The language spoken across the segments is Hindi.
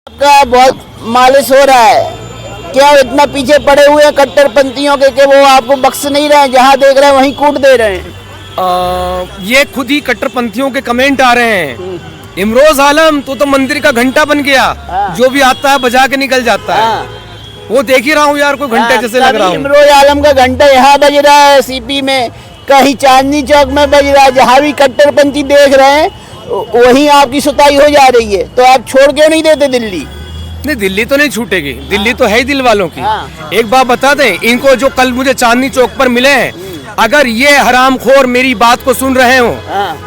का बहुत मालिश हो रहा है। क्या इतना पीछे पड़े हुए हैं कट्टरपंथियों के कि वो आपको बख्श नहीं रहे हैं, जहाँ देख रहे हैं वहीं कूट दे रहे हैं। ये खुद ही कट्टरपंथियों के कमेंट आ रहे हैं। इमरोज आलम तो मंदिर का घंटा बन गया। जो भी आता है बजा के निकल जाता है। वो देख ही रहा हूँ यार, कोई घंटे जैसे लग रहा हूँ। इमरोज आलम का घंटा यहाँ बज रहा है, सीपी में, कहीं चांदनी चौक में बज रहा है। जहाँ भी कट्टरपंथी देख रहे हैं वहीं आपकी सुताई हो जा रही है। तो आप छोड़ क्यों नहीं देते दिल्ली? नहीं, दिल्ली तो नहीं छूटेगी। दिल्ली तो है ही दिल वालों की। एक बात बता दें, इनको जो कल मुझे चांदनी चौक पर मिले हैं, अगर ये हरामखोर मेरी बात को सुन रहे हो,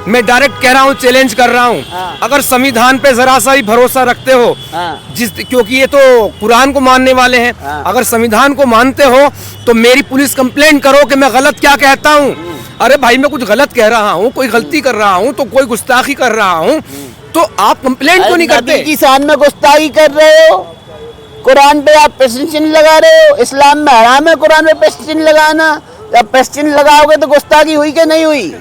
मैं डायरेक्ट कह रहा हूँ, चैलेंज कर रहा हूँ, अगर संविधान पे जरा सा ही भरोसा रखते हो, क्योंकि ये तो कुरान को मानने वाले हैं, अगर संविधान को मानते हो तो मेरी पुलिस कंप्लेंट करो कि मैं गलत क्या कहता हूँ। अरे भाई, मैं कुछ गलत कह रहा हूँ, कोई गलती कर रहा हूँ, तो कोई गुस्ताखी कर रहा हूँ, तो आप कंप्लेंट क्यों नहीं करते? की शान में गुस्ताखी कर रहे हो, कुरान पे आप प्रश्न चिन्ह लगा रहे हो। इस्लाम में हराम है कुरान पे प्रश्न चिन्ह लगाना। जब प्रश्न चिन्ह लगाओगे तो गुस्ताखी हुई कि नहीं हुई?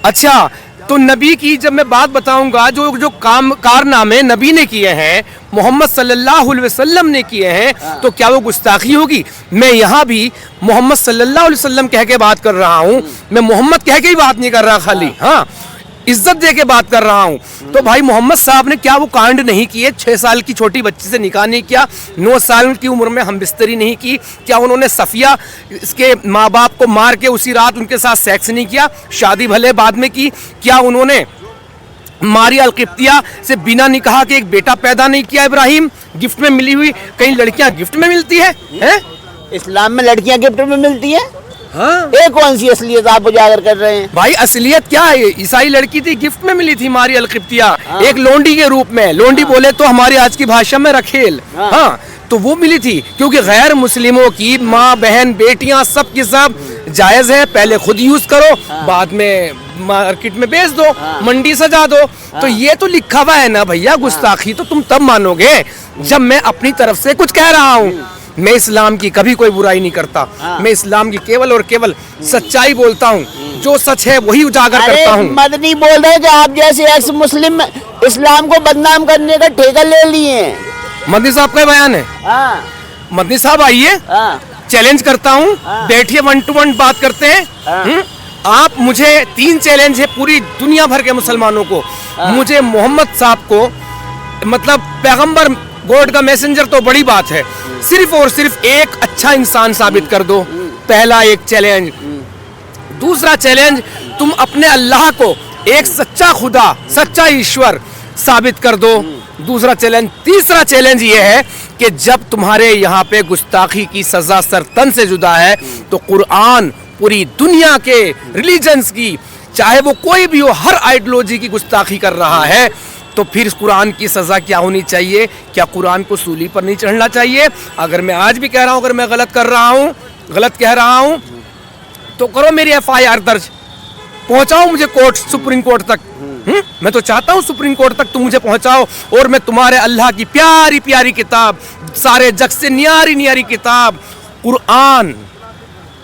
अच्छा, तो नबी की जब मैं बात बताऊंगा, जो कारनामे नबी ने किए हैं, मोहम्मद सल्लल्लाहु अलैहि वसल्लम ने किए हैं, तो क्या वो गुस्ताखी होगी? मैं यहाँ भी मोहम्मद सल्लल्लाहु अलैहि वसल्लम कह के बात कर रहा हूँ। मैं मोहम्मद कह के ही बात नहीं कर रहा खाली, हाँ, इज्जत दे के बात कर रहा हूँ। तो भाई मोहम्मद साहब ने क्या वो कांड नहीं किए? 6 साल की छोटी बच्ची से निकाह नहीं किया, 9 साल की उम्र में हमबिस्तरी नहीं की? क्या उन्होंने सफिया इसके माँ बाप को मार के उसी रात उनके साथ सेक्स नहीं किया? शादी भले बाद में की। क्या उन्होंने मारिया अल-किब्तिया से बिना निकाह के एक बेटा पैदा नहीं किया? इब्राहिम गिफ्ट में मिली हुई, कहीं लड़कियां गिफ्ट में मिलती है? इस्लाम में लड़कियां गिफ्ट में मिलती है? हाँ। ये कौन सी असलियत आप उजागर कर रहे हैं? भाई असलियत क्या है? ईसाई लड़की थी, गिफ्ट में मिली थी मारिया अल-किब्तिया, एक लोंडी के रूप में। लोंडी बोले तो हमारी आज की भाषा में रखेल। हाँ, तो वो मिली थी, क्योंकि गैर मुस्लिमों की माँ बहन बेटियां सब की सब जायज है। पहले खुद यूज करो, बाद में मार्केट में बेच दो, मंडी सजा दो। तो ये तो लिखा हुआ है ना भैया। गुस्ताखी तो तुम तब मानोगे जब मैं अपनी तरफ से कुछ कह रहा हूँ। मैं इस्लाम की कभी कोई बुराई नहीं करता। मैं इस्लाम की केवल और केवल सच्चाई बोलता हूँ। जो सच है वही उजागर करता हूँ। मदनी बोल रहे कि आप जैसे एक्स मुस्लिम इस्लाम को बदनाम करने का ठेका ले लिए हैं। मदनी साहब का बयान है। मदनी साहब आइए, चैलेंज करता हूँ, बैठिए, 1 to 1 बात करते हैं। आप मुझे 3 चैलेंज है पूरी दुनिया भर के मुसलमानों को। मुझे मोहम्मद साहब को, मतलब पैगंबर, गॉड का मैसेंजर तो बड़ी बात है, सिर्फ और सिर्फ एक अच्छा इंसान साबित कर दो। पहला एक चैलेंज। दूसरा चैलेंज, तुम अपने अल्लाह को एक सच्चा खुदा, सच्चा ईश्वर साबित कर दो। दूसरा चैलेंज। तीसरा चैलेंज ये है कि जब तुम्हारे यहाँ पे गुस्ताखी की सजा सरतन से जुदा है, तो कुरान पूरी दुनिया के रिलीजन्स की, चाहे वो कोई भी हो, हर आइडियोलॉजी की गुस्ताखी कर रहा है, तो फिर कुरान की सजा क्या होनी चाहिए? क्या कुरान को सूली पर नहीं चढ़ना चाहिए? अगर मैं आज भी कह रहा हूँ, अगर मैं गलत कर रहा हूँ, गलत कह रहा हूँ, तो करो मेरी FIR दर्ज, पहुंचाओ मुझे कोर्ट, सुप्रीम कोर्ट तक। मैं तो चाहता हूँ सुप्रीम कोर्ट तक तुम मुझे पहुंचाओ, और मैं तुम्हारे अल्लाह की प्यारी प्यारी किताब, सारे जग से न्यारी न्यारी किताब कुरान,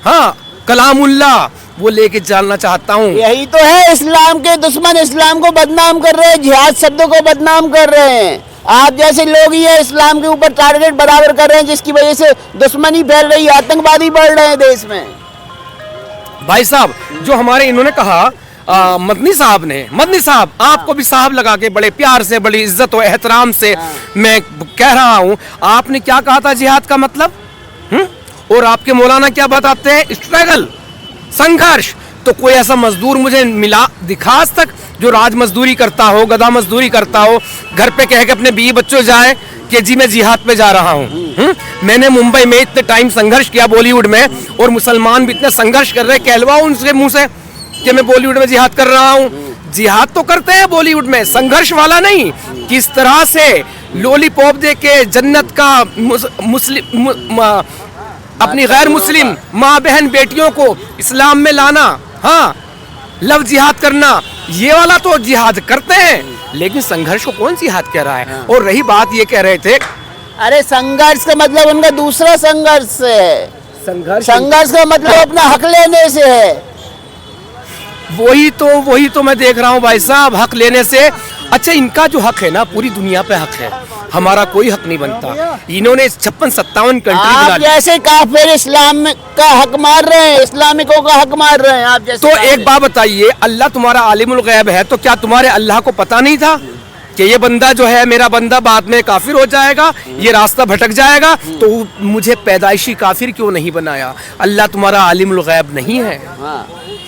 हाँ, कलामुल्लाह, वो लेके जानना चाहता हूँ। यही तो है, इस्लाम के दुश्मन इस्लाम को बदनाम कर रहे हैं, जिहाद शब्दों को बदनाम कर रहे हैं। आप जैसे लोग ही है इस्लाम के ऊपर टारगेट बराबर कर रहे हैं, जिसकी वजह से दुश्मनी फैल रही है, आतंकवादी बढ़ रहे हैं देश में। भाई साहब, जो हमारे इन्होंने कहा, मदनी साहब, आपको भी साहब लगा के बड़े प्यार से, बड़ी इज्जत और एहतराम से मैं कह रहा हूँ, आपने क्या कहा था जिहाद का मतलब? और आपके मौलाना क्या बताते हैं? स्ट्रगल, संघर्ष। तो कोई ऐसा मजदूर मुझे मिला दिखा आज तक जो राज मजदूरी करता हो, गधा मजदूरी करता हो, घर पे कह के अपने बीवी बच्चों जाए कि जी मैं जिहाद पे जा रहा हूँ? मैंने मुंबई में इतने टाइम संघर्ष किया बॉलीवुड में, और मुसलमान भी इतने संघर्ष कर रहे हैं, कहलवाओ उनके मुंह से कि मैं बॉलीवुड में जिहाद कर रहा हूँ। जिहाद तो करते हैं बॉलीवुड में, संघर्ष वाला नहीं। किस तरह से लॉलीपॉप दे के जन्नत का अपनी गैर मुस्लिम माँ बहन बेटियों को इस्लाम में लाना, हाँ, लव जिहाद करना, ये वाला तो जिहाद करते हैं, लेकिन संघर्ष को कौन जिहाद कह रहा है? और रही बात, ये कह रहे थे, अरे संघर्ष का मतलब उनका दूसरा संघर्ष है। संघर्ष का मतलब अपना हक लेने से है। वही तो मैं देख रहा हूँ भाई साहब, हक लेने से। अच्छा, इनका जो हक है ना, पूरी दुनिया पे हक है, हमारा कोई हक नहीं बनता। इन्होंने 56-57 कंट्री आप बना ली। जैसे काफिर इस्लाम का हक मार रहे हैं, इस्लामिकों का हक मार रहे हैं आप जैसे। तो एक बात बताइए, अल्लाह तुम्हारा आलिमुल गैब है, तो क्या तुम्हारे अल्लाह को पता नहीं था कि ये बंदा जो है, मेरा बंदा बाद में काफिर हो जाएगा, ये रास्ता भटक जाएगा, तो मुझे पैदाइशी काफिर क्यों नहीं बनाया? अल्लाह तुम्हारा आलिमुल गैब नहीं है?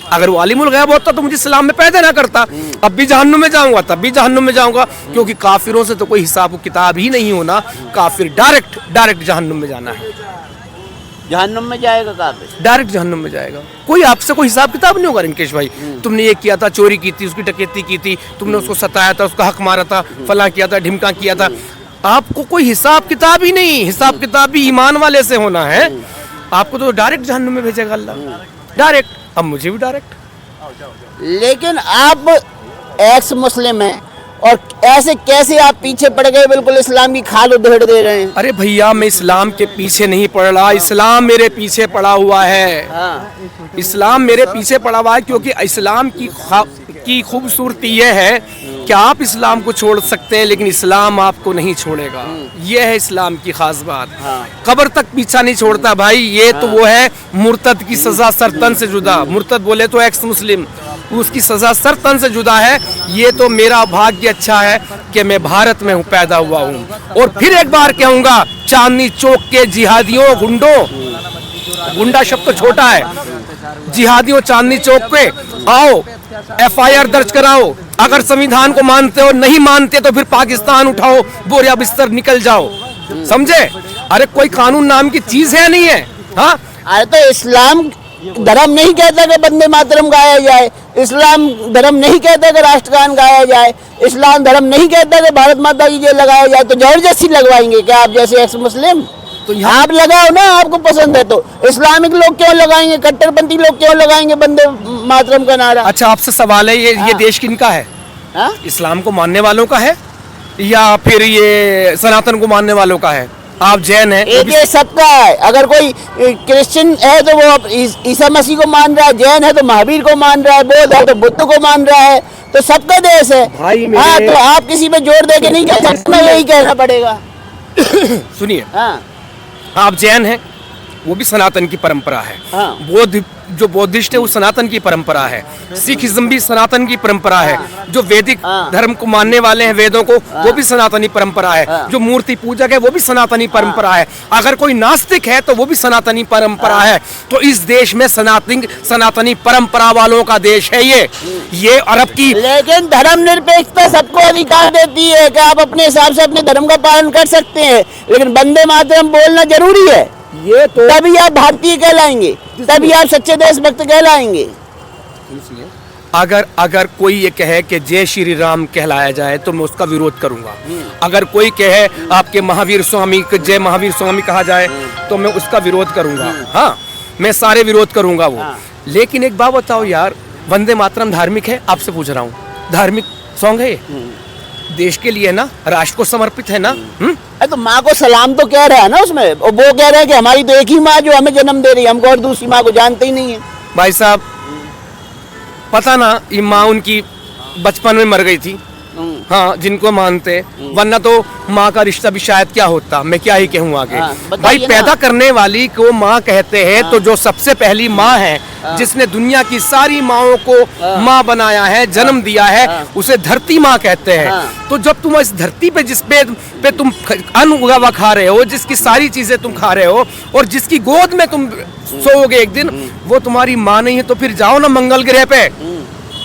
अगर वो आलिमुल गैब होता तो मुझे इस्लाम में पैदा ना करता। अब भी जहन्नुम में जाऊंगा, तब भी जहन्नुम में जाऊंगा, क्योंकि काफिरों से तो कोई हिसाब किताब ही नहीं होना। काफिर डायरेक्ट जहन्नुम में जाना है, जहन्नुम में जाएगा काफिर, डायरेक्ट जहन्नुम में जाएगा। कोई आपसे कोई हिसाब किताब नहीं होगा। रिंकेश भाई, तुमने ये किया था, चोरी की थी, उसकी डकैती की थी, तुमने उसको सताया था, उसका हक मारा था, फला किया था, ढिमका किया था, आपको कोई हिसाब किताब ही नहीं। हिसाब किताब भी ईमान वाले से होना है। आपको तो डायरेक्ट जहन्नुम में भेजेगा अल्लाह, डायरेक्ट। अब मुझे भी डायरेक्ट। लेकिन आप एक्स मुस्लिम हैं और ऐसे कैसे आप पीछे पड़ गए, बिल्कुल इस्लाम की खाल उधेड़ दे रहे हैं। अरे भैया, मैं इस्लाम के पीछे नहीं पड़ रहा, इस्लाम मेरे पीछे पड़ा हुआ है। इस्लाम मेरे पीछे पड़ा हुआ है, क्योंकि इस्लाम की खूबसूरती यह है कि आप इस्लाम को छोड़ सकते हैं, लेकिन इस्लाम आपको नहीं छोड़ेगा। यह है इस्लाम की खास बात। कब्र तक पीछा नहीं छोड़ता भाई। ये तो वो है मुर्तद की सजा सरतन से जुदा। मुर्तद बोले तो एक्स मुस्लिम, उसकी सजा सरतन से जुदा है। ये तो मेरा भाग्य अच्छा है कि मैं भारत में पैदा हुआ हूँ। और फिर एक बार कहूँगा, चांदनी चौक के जिहादियों, गुंडा शब्द तो छोटा है, जिहादियों चांदनी चौक पे आओ, FIR दर्ज कराओ। अगर संविधान को मानते हो, नहीं मानते तो फिर पाकिस्तान उठाओ, बोरिया बिस्तर निकल जाओ। समझे? अरे कोई कानून नाम की चीज है नहीं है। हाँ, अरे तो इस्लाम धर्म नहीं कहता कि वंदे मातरम गाया जाए, इस्लाम धर्म नहीं कहता कि राष्ट्रगान गाया जाए, इस्लाम धर्म नहीं कहता कि भारत माता की जय लगाया जाए। तो जबरदस्ती लगवाएंगे क्या आप जैसे एक्स मुस्लिम? तो आप लगाओ ना, आपको पसंद है तो। इस्लामिक लोग क्यों लगाएंगे, कट्टरपंथी लोग क्यों लगाएंगे वंदे मातरम का नारा? अच्छा, आपसे सवाल है, ये देश किनका है? इस्लाम को मानने वालों का है या फिर ये सनातन को मानने वालों का है? आप जैन है, ये सबका है। अगर कोई क्रिश्चियन है तो वो ईसा मसीह को मान रहा है, जैन है तो महावीर को मान रहा है, बौद्ध है तो बुद्ध को मान रहा है, तो सबका देश है भाई। हाँ, तो आप किसी पे जोर दे के नहीं कह सकते, यही कहना पड़ेगा। सुनिए, हाँ, आप जैन हैं, वो भी सनातन की परंपरा है। बौद्ध जो बौद्धिस्ट है वो सनातन की परंपरा है। सिखिज्म भी सनातन की परंपरा है। जो वैदिक धर्म को मानने वाले हैं, वेदों को, वो भी सनातनी परंपरा है। जो मूर्ति पूजक है वो भी सनातनी परंपरा है। अगर कोई नास्तिक है तो वो भी सनातनी परंपरा है। तो इस देश में सनातनी परंपरा वालों का देश है ये अरब की। लेकिन धर्म निरपेक्षता सबको अधिकार देती है कि आप अपने हिसाब से अपने धर्म का पालन कर सकते हैं, लेकिन वंदे मातरम बोलना जरूरी है। ये तो तभी आप भारतीय कहलाएंगे, तभी आप सच्चे देशभक्त कहलाएंगे। अगर कोई ये कहे कि जय श्री राम कहलाया जाए तो मैं उसका विरोध करूंगा। अगर कोई कहे आपके महावीर स्वामी जय महावीर स्वामी कहा जाए तो मैं उसका विरोध करूंगा। हाँ, मैं सारे विरोध करूंगा वो। लेकिन एक बात बताओ यार, वंदे मातरम धार्मिक है? आपसे पूछ रहा हूँ, धार्मिक सॉन्ग है ये? देश के लिए ना, राष्ट्र को समर्पित है ना। तो माँ को सलाम तो कह रहा है ना उसमें, और वो कह रहा है कि हमारी तो एक ही माँ जो हमें जन्म दे रही है, हमको और दूसरी माँ को जानते ही नहीं है। भाई साहब, पता ना ये माँ उनकी बचपन में मर गई थी। हाँ, जिनको मानते, वरना तो माँ का रिश्ता भी शायद क्या होता, मैं क्या ही कहूँ आगे। भाई, पैदा करने वाली को माँ कहते हैं। तो जो सबसे पहली माँ है, जिसने दुनिया की सारी माँओं को माँ बनाया है, जन्म दिया है, उसे धरती माँ कहते हैं। तो जब तुम इस धरती पे पे तुम अन्न उगा हुआ खा रहे हो, जिसकी सारी चीजें तुम खा रहे हो, और जिसकी गोद में तुम सोओगे एक दिन, वो तुम्हारी माँ नहीं है, तो फिर जाओ ना मंगल ग्रह पे,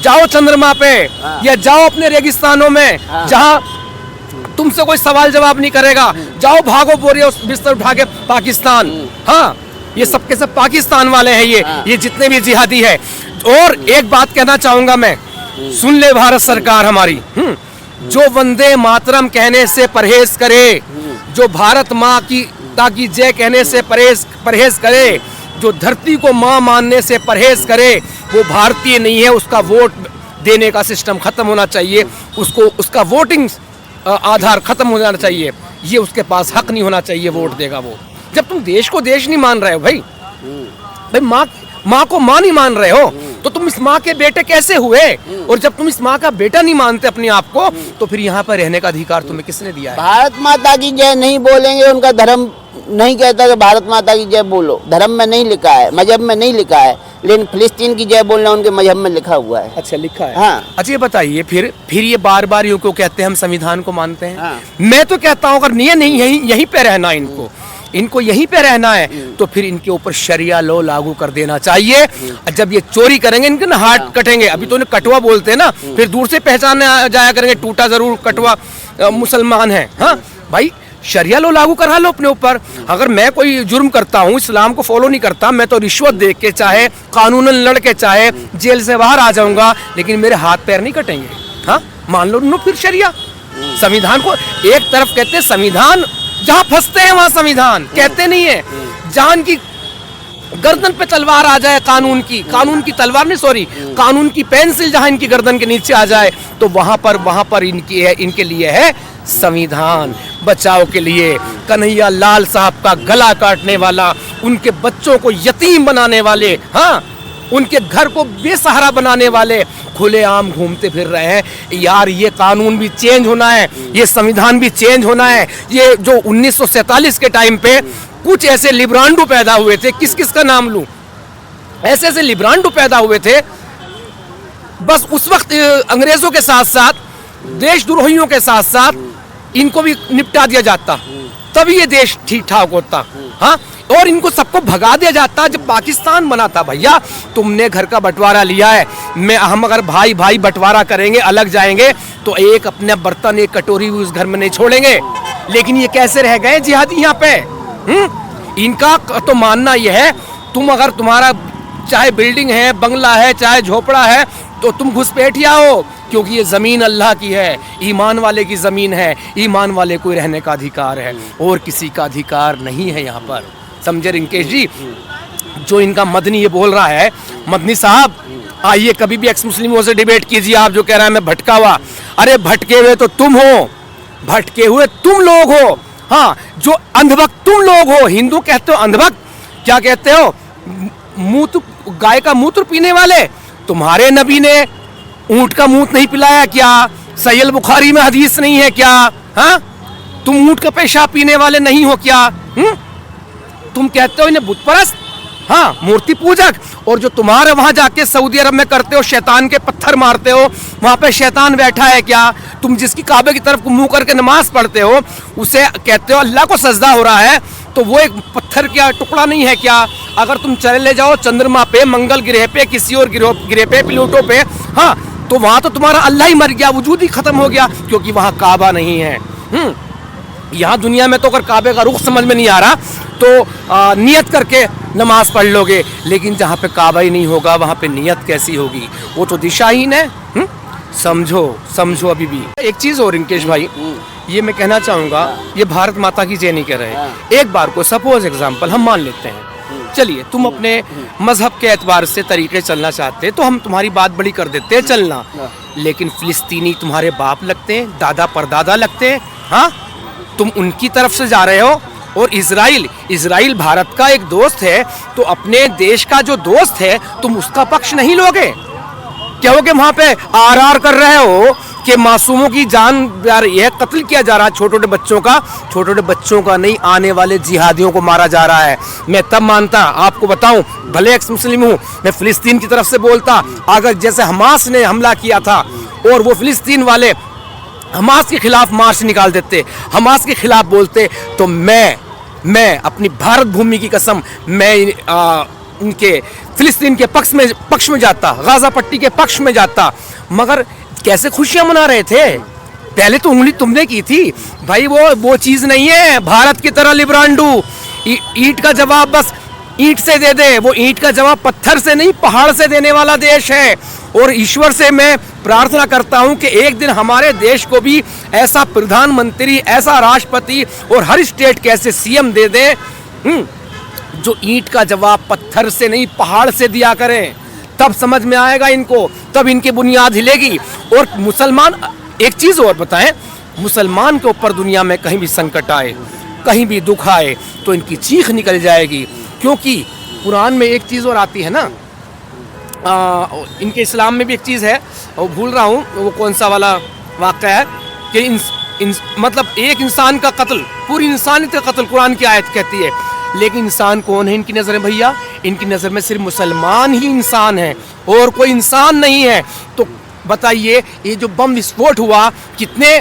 जाओ चंद्रमा पे, या जाओ अपने रेगिस्तानों में जहाँ तुमसे कोई सवाल जवाब नहीं करेगा। जाओ, भागो, बोरिया बिस्तर उठा के पाकिस्तान। हाँ, ये सबके सब पाकिस्तान वाले हैं, ये जितने भी जिहादी है। और एक बात कहना चाहूंगा मैं, सुन ले भारत सरकार हमारी, जो वंदे मातरम कहने से परहेज करे, जो भारत माँ की ताकि जय कहने से परहेज करे, जो धरती को माँ मानने से परहेज करे, वो भारतीय नहीं है। उसका वोट देने का सिस्टम खत्म होना चाहिए, उसका वोटिंग आधार खत्म हो जाना चाहिए। ये उसके पास हक नहीं होना चाहिए, वोट देगा वो। जब तुम देश को देश नहीं मान रहे हो भाई माँ को माँ नहीं मान रहे हो, तो तुम इस माँ के बेटे कैसे हुए? और जब तुम इस माँ का बेटा नहीं मानते अपने आप को, तो फिर यहाँ पर रहने का अधिकार तुम्हें किसने दिया है? भारत माता की जय नहीं बोलेंगे, उनका धर्म नहीं कहता कि भारत माता की जय बोलो। धर्म में नहीं लिखा है, मजहब में नहीं लिखा है, लेकिन फिलिस्तीन की जय बोलना उनके मजहब में लिखा हुआ है। अच्छा, लिखा है। हाँ। अच्छा, ये बताइए फिर ये बार बार यूँ क्यों कहते हैं हम संविधान को मानते हैं? हाँ। मैं तो कहता हूँ अगर नहीं यहीं पे रहना इनको यहीं पे रहना है, तो फिर इनके ऊपर शरिया लॉ लागू कर देना चाहिए। जब ये चोरी करेंगे इनके ना हाथ कटेंगे। अभी तो इन्हें कटवा बोलते हैं ना, फिर दूर से पहचाने जाया करेंगे, टूटा जरूर कटवा मुसलमान है। हाँ भाई, शरिया लो लागू करा लो अपने ऊपर। अगर मैं कोई जुर्म करता हूँ, इस्लाम को फॉलो नहीं करता, मैं तो रिश्वत दे के चाहे कानूनन लड़ के चाहे जेल से बाहर आ जाऊंगा, लेकिन मेरे हाथ पैर नहीं कटेंगे। हाँ, मान लो फिर शरिया। संविधान को एक तरफ कहते हैं संविधान, जहां फंसते हैं वहां संविधान कहते नहीं है। जहां इनकी गर्दन पे तलवार आ जाए, कानून की तलवार नहीं, सॉरी, कानून की पेंसिल जहां इनकी गर्दन के नीचे आ जाए, तो वहां पर इनके लिए है संविधान। बचाव के लिए कन्हैया लाल साहब का गला काटने वाला, उनके बच्चों को यतीम बनाने वाले, हाँ, उनके घर को बेसहारा बनाने वाले खुलेआम घूमते फिर रहे हैं। यार, ये कानून भी चेंज होना है, ये संविधान भी चेंज होना है। ये जो 1947 के टाइम पे कुछ ऐसे लिब्रांडो पैदा हुए थे, किस का नाम लूं, ऐसे लिब्रांडो पैदा हुए थे, बस उस वक्त अंग्रेजों के साथ साथ देशद्रोहियों के साथ साथ इनको भी निपटा दिया जाता, तभी ये देश ठीक ठाक होता। हाँ, और इनको सबको भगा दिया जाता जब पाकिस्तान बना था। भैया, तुमने घर का बंटवारा लिया है, हम अगर भाई भाई बंटवारा करेंगे, अलग जाएंगे, तो एक अपने बर्तन, एक कटोरी भी उस घर में नहीं छोड़ेंगे। लेकिन ये कैसे रह गए जिहादी यहाँ पे? इनका तो मानना यह है, तुम अगर तुम्हारा चाहे बिल्डिंग है, बंगला है, चाहे झोपड़ा है, तो तुम घुसपैठिया हो, क्योंकि ये जमीन अल्लाह की है, ईमान वाले की जमीन है, ईमान वाले को रहने का अधिकार है, और किसी का अधिकार नहीं है यहाँ पर। समझे रिंकेश जी? जो इनका मदनी ये बोल रहा है, मदनी साहब आइए कभी भी एक्स मुस्लिमों से डिबेट कीजिए। आप जो कह रहा है मैं भटका हुआ, अरे भटके हुए तो तुम हो, भटके हुए तुम लोग हो। हाँ, जो अंधभक्त तुम लोग हो। हिंदू कहते हो अंधभक्त, क्या कहते हो? मूत्र, गाय का मूत्र पीने वाले। तुम्हारे नबी ने ऊंट का मूत्र नहीं पिलाया क्या? सहीह बुखारी में हदीस नहीं है क्या? हाँ, तुम ऊंट का पेशाब पीने वाले नहीं हो क्या? तुम कहते हो इन्हें बुत परस्त, हाँ, मूर्ति पूजक। और जो तुम्हारे वहां जाके सऊदी अरब में करते हो, शैतान के पत्थर मारते हो, वहां पे शैतान बैठा है क्या? तुम जिसकी काबे की तरफ मुंह करके नमाज पढ़ते हो, उसे कहते हो अल्लाह को सजदा हो रहा है, तो वो एक पत्थर क्या टुकड़ा नहीं है क्या? अगर तुम चले जाओ चंद्रमा पे, मंगल ग्रह पे, किसी और ग्रह पे, प्लूटो पे, हाँ, तो वहां तो तुम्हारा अल्लाह ही मर गया, वजूद ही खत्म हो गया, क्योंकि वहां काबा नहीं है। यहाँ दुनिया में तो अगर काबे का रुख समझ में नहीं आ रहा, तो नियत करके नमाज पढ़ लोगे, लेकिन जहाँ पे काबा ही नहीं होगा, वहाँ पे नियत कैसी होगी? वो तो दिशाहीन है। समझो अभी भी। एक चीज और रिंकेश भाई, ये मैं कहना चाहूंगा, ये भारत माता की जय नहीं कह रहे। एक बार को सपोज एग्जाम्पल हम मान लेते हैं, चलिए तुम अपने मजहब के एतबार से तरीके चलना चाहते हैं, तो हम तुम्हारी बात बड़ी कर देते हैं चलना, लेकिन फिलिस्तीनी तुम्हारे बाप लगते हैं, दादा परदादा लगते हैं। हाँ, तुम उनकी तरफ से जा रहे हो। और इजराइल भारत का एक दोस्त है, तो अपने देश का जो दोस्त है तुम उसका पक्ष नहीं लोगे? कहोगे वहां पे आर कर रहे हो कि मासूमों की जान जा रही है, कत्ल किया जा रहा है छोटे छोटे बच्चों का नहीं, आने वाले जिहादियों को मारा जा रहा है। मैं तब मानता, आपको बताऊं, भले एक्स मुस्लिम हूं, मैं फिलिस्तीन की तरफ से बोलता। अगर जैसे हमास ने हमला किया था और वो फिलिस्तीन वाले हमास के खिलाफ मार्च निकाल देते, हमास के खिलाफ बोलते, तो मैं अपनी भारत भूमि की कसम, मैं उनके फिलिस्तीन के पक्ष में जाता, गाजा पट्टी के पक्ष में जाता। मगर कैसे खुशियां मना रहे थे? पहले तो उंगली तुमने की थी भाई, वो चीज नहीं है। भारत की तरह लिब्रांडू ईंट का जवाब बस ईंट से दे दे, वो ईंट का जवाब पत्थर से नहीं, पहाड़ से देने वाला देश है। और ईश्वर से मैं प्रार्थना करता हूं कि एक दिन हमारे देश को भी ऐसा प्रधानमंत्री, ऐसा राष्ट्रपति और हर स्टेट के ऐसे सीएम दे दे जो ईंट का जवाब पत्थर से नहीं, पहाड़ से दिया करें। तब समझ में आएगा इनको, तब इनकी बुनियाद हिलेगी। और मुसलमान, एक चीज और बताएं, मुसलमान के ऊपर दुनिया में कहीं भी संकट आए, कहीं भी दुख आए, तो इनकी चीख निकल जाएगी। क्योंकि कुरान में एक चीज और आती है ना, इनके इस्लाम में भी एक चीज़ है, वो भूल रहा हूँ वो कौन सा वाला वाक़या है कि मतलब एक इंसान का कत्ल, पूरी इंसानियत का कत्ल कुरान की आयत कहती है। लेकिन इंसान कौन है इनकी नज़र में भैया? इनकी नज़र में सिर्फ मुसलमान ही इंसान है और कोई इंसान नहीं है। तो बताइए ये जो बम विस्फोट हुआ, कितने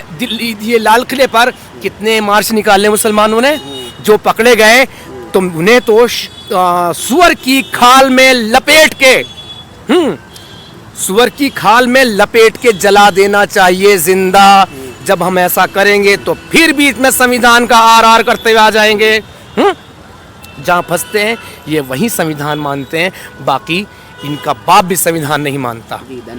ये लाल किले पर कितने मार्च निकाले मुसलमानों ने, जो पकड़े गए तो उन्हें तो सुअर की खाल में लपेट के सुअर की खाल में लपेट के जला देना चाहिए जिंदा। जब हम ऐसा करेंगे तो फिर बीच में संविधान का आर करते हुए आ जाएंगे। जहाँ फंसते हैं ये वही संविधान मानते हैं, बाकी इनका बाप भी संविधान नहीं मानता।